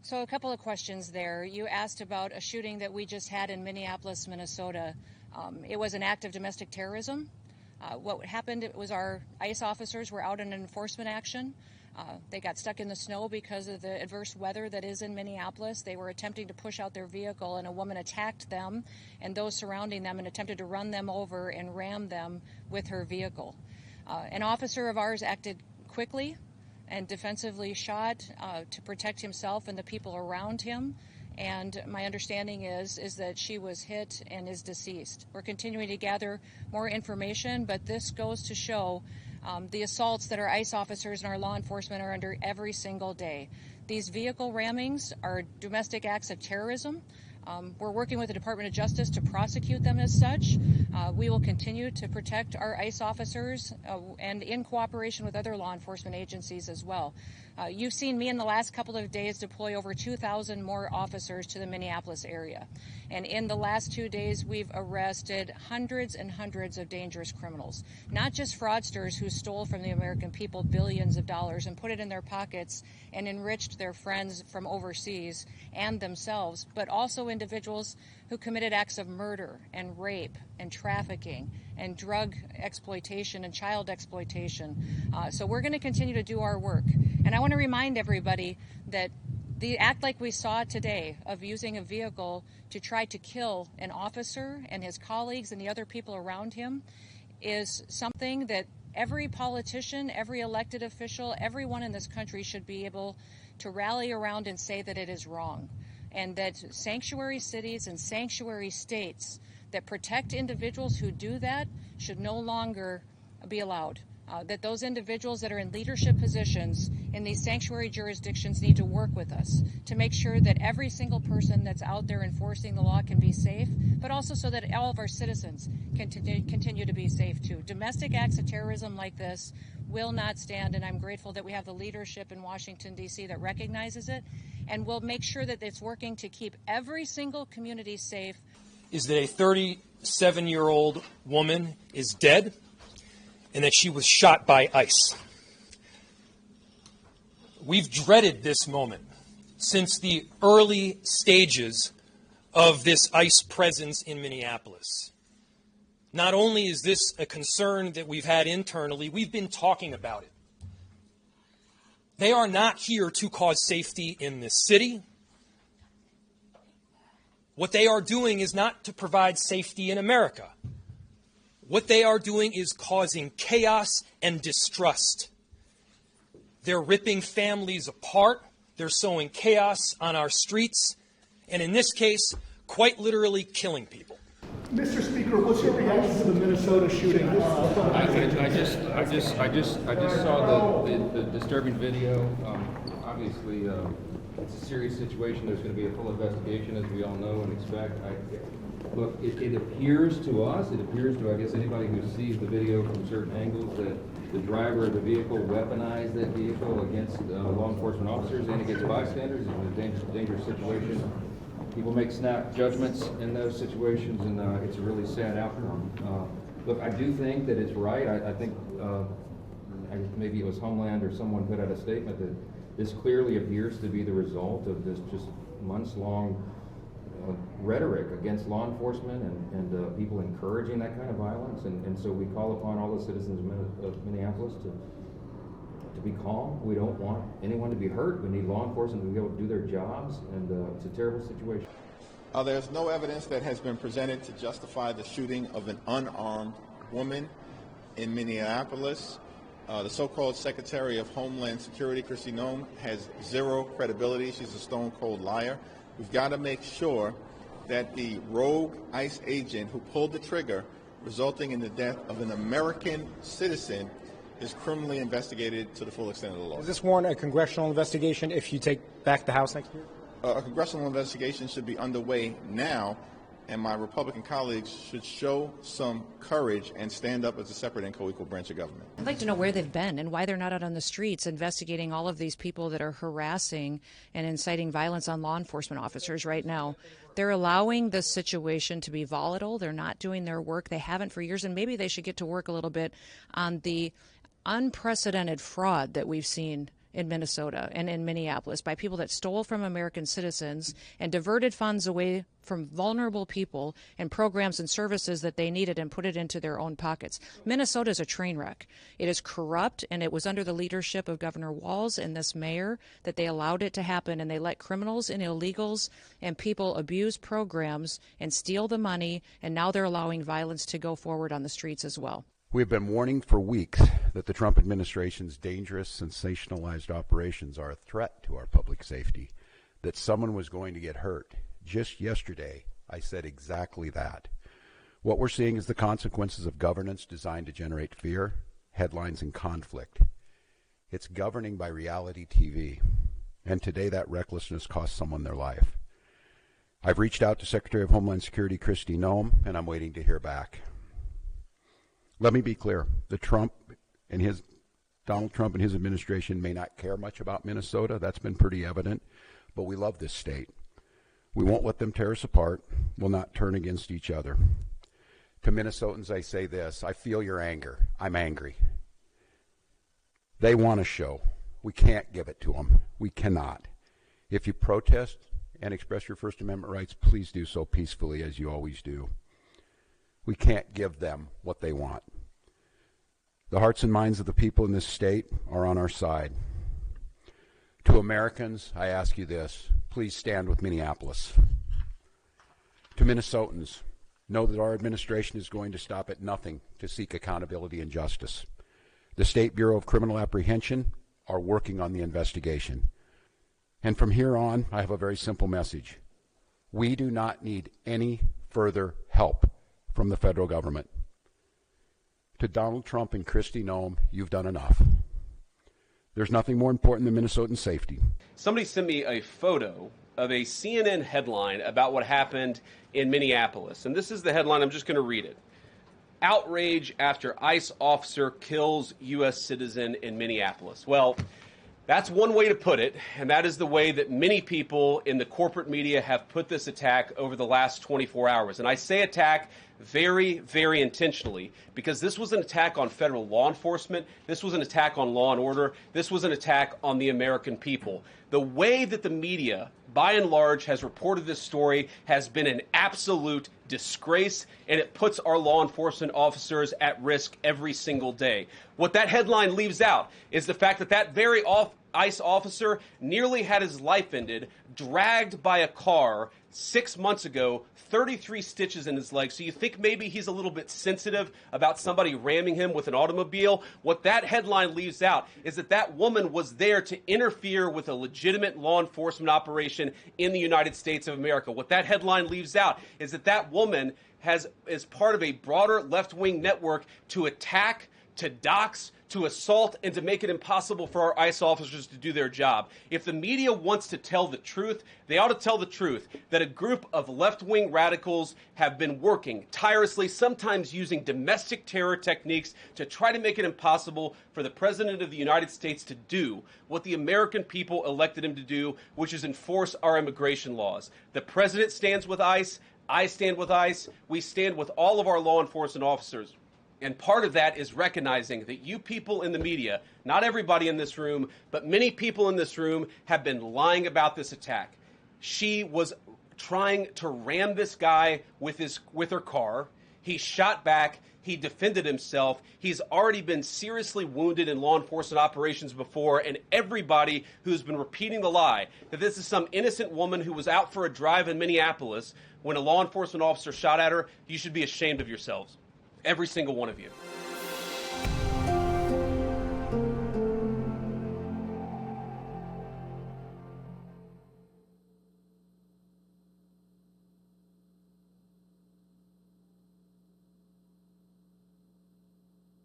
So a couple of questions there. You asked about a shooting that we just had in Minneapolis, Minnesota. It was an act of domestic terrorism. What happened, it was our ICE officers were out in an enforcement action. They got stuck in the snow because of the adverse weather that is in Minneapolis. They were attempting to push out their vehicle, and a woman attacked them and those surrounding them and attempted to run them over and ram them with her vehicle. An officer of ours acted quickly and defensively shot to protect himself and the people around him. And my understanding is that she was hit and is deceased. We're continuing to gather more information, but this goes to show the assaults that our ICE officers and our law enforcement are under every single day. These vehicle rammings are domestic acts of terrorism. We're working with the Department of Justice to prosecute them as such. We will continue to protect our ICE officers and in cooperation with other law enforcement agencies as well. You've seen me in the last couple of days deploy over 2,000 more officers to the Minneapolis area. And in the last 2 days, we've arrested hundreds and hundreds of dangerous criminals, not just fraudsters who stole from the American people billions of dollars and put it in their pockets and enriched their friends from overseas and themselves, but also individuals who committed acts of murder and rape and trafficking and drug exploitation and child exploitation. So we're going to continue to do our work. And I want to remind everybody that the act like we saw today of using a vehicle to try to kill an officer and his colleagues and the other people around him is something that every politician, every elected official, everyone in this country should be able to rally around and say that it is wrong. And that sanctuary cities and sanctuary states that protect individuals who do that should no longer be allowed. That those individuals that are in leadership positions in these sanctuary jurisdictions need to work with us to make sure that every single person that's out there enforcing the law can be safe, but also so that all of our citizens can continue to be safe too. Domestic acts of terrorism like this will not stand, and I'm grateful that we have the leadership in Washington, D.C. that recognizes it, and will make sure that it's working to keep every single community safe. Is that a 37-year-old woman is dead and that she was shot by ICE. We've dreaded this moment since the early stages of this ICE presence in Minneapolis. Not only is this a concern that we've had internally, we've been talking about it. They are not here to cause safety in this city. What they are doing is not to provide safety in America. What they are doing is causing chaos and distrust. They're ripping families apart. They're sowing chaos on our streets. And in this case, quite literally killing people. Mr. Speaker, what's your reaction to the Minnesota shooting? I just saw the disturbing video. Obviously, it's a serious situation. There's going to be a full investigation, as we all know and expect. Look, it appears to us, it appears to, I guess, anybody who sees the video from certain angles that the driver of the vehicle weaponized that vehicle against law enforcement officers and against bystanders. It's a dangerous situation. People make snap judgments in those situations, and it's a really sad outcome. Look, I do think that it's right. I think maybe it was Homeland or someone put out a statement that this clearly appears to be the result of this just months-long rhetoric against law enforcement and people encouraging that kind of violence. And so we call upon all the citizens of Minneapolis to be calm. We don't want anyone to be hurt. We need law enforcement to be able to do their jobs, and it's a terrible situation. There's no evidence that has been presented to justify the shooting of an unarmed woman in Minneapolis. The so-called Secretary of Homeland Security, Kristi Noem, has zero credibility. She's a stone-cold liar. We've got to make sure that the rogue ICE agent who pulled the trigger, resulting in the death of an American citizen, is criminally investigated to the full extent of the law. Does this warrant a congressional investigation if you take back the House next year? A congressional investigation should be underway now, and my Republican colleagues should show some courage and stand up as a separate and co-equal branch of government. I'd like to know where they've been and why they're not out on the streets investigating all of these people that are harassing and inciting violence on law enforcement officers right now. They're allowing this situation to be volatile. They're not doing their work. They haven't for years, and maybe they should get to work a little bit on the unprecedented fraud that we've seen in Minnesota and in Minneapolis by people that stole from American citizens and diverted funds away from vulnerable people and programs and services that they needed and put it into their own pockets. Minnesota is a train wreck. It is corrupt, and it was under the leadership of Governor Walz and this mayor that they allowed it to happen, and they let criminals and illegals and people abuse programs and steal the money, and now they're allowing violence to go forward on the streets as well. We have been warning for weeks that the Trump administration's dangerous, sensationalized operations are a threat to our public safety, that someone was going to get hurt. Just yesterday, I said exactly that. What we're seeing is the consequences of governance designed to generate fear, headlines, and conflict. It's governing by reality TV, and today that recklessness cost someone their life. I've reached out to Secretary of Homeland Security Kristi Noem, and I'm waiting to hear back. Let me be clear. Donald Trump and his administration may not care much about Minnesota. That's been pretty evident. But we love this state. We won't let them tear us apart. We'll not turn against each other. To Minnesotans, I say this. I feel your anger. I'm angry. They want a show. We can't give it to them. We cannot. If you protest and express your First Amendment rights, please do so peacefully, as you always do. We can't give them what they want. The hearts and minds of the people in this state are on our side. To Americans, I ask you this. Please stand with Minneapolis. To Minnesotans, know that our administration is going to stop at nothing to seek accountability and justice. The State Bureau of Criminal Apprehension are working on the investigation. And from here on, I have a very simple message. We do not need any further help from the federal government. To Donald Trump and Kristi Noem, you've done enough. There's nothing more important than Minnesotan safety. Somebody sent me a photo of a CNN headline about what happened in Minneapolis. And this is the headline. I'm just going to read it. Outrage after ICE officer kills U.S. citizen in Minneapolis. Well, that's one way to put it, and that is the way that many people in the corporate media have put this attack over the last 24 hours. And I say attack very, very intentionally, because this was an attack on federal law enforcement. This was an attack on law and order. This was an attack on the American people. The way that the media, by and large, has reported this story has been an absolute disgrace, and it puts our law enforcement officers at risk every single day. What that headline leaves out is the fact that that very ICE officer nearly had his life ended, dragged by a car 6 months ago, 33 stitches in his leg. So you think maybe he's a little bit sensitive about somebody ramming him with an automobile? What that headline leaves out is that that woman was there to interfere with a legitimate law enforcement operation in the United States of America. What that headline leaves out is that that woman is part of a broader left-wing network to attack, to dox, to assault, and to make it impossible for our ICE officers to do their job. If the media wants to tell the truth, they ought to tell the truth that a group of left-wing radicals have been working tirelessly, sometimes using domestic terror techniques to try to make it impossible for the President of the United States to do what the American people elected him to do, which is enforce our immigration laws. The President stands with ICE. I stand with ICE. We stand with all of our law enforcement officers. And part of that is recognizing that you people in the media, not everybody in this room, but many people in this room have been lying about this attack. She was trying to ram this guy with her car. He shot back. He defended himself. He's already been seriously wounded in law enforcement operations before, and everybody who's been repeating the lie that this is some innocent woman who was out for a drive in Minneapolis when a law enforcement officer shot at her, you should be ashamed of yourselves. Every single one of you.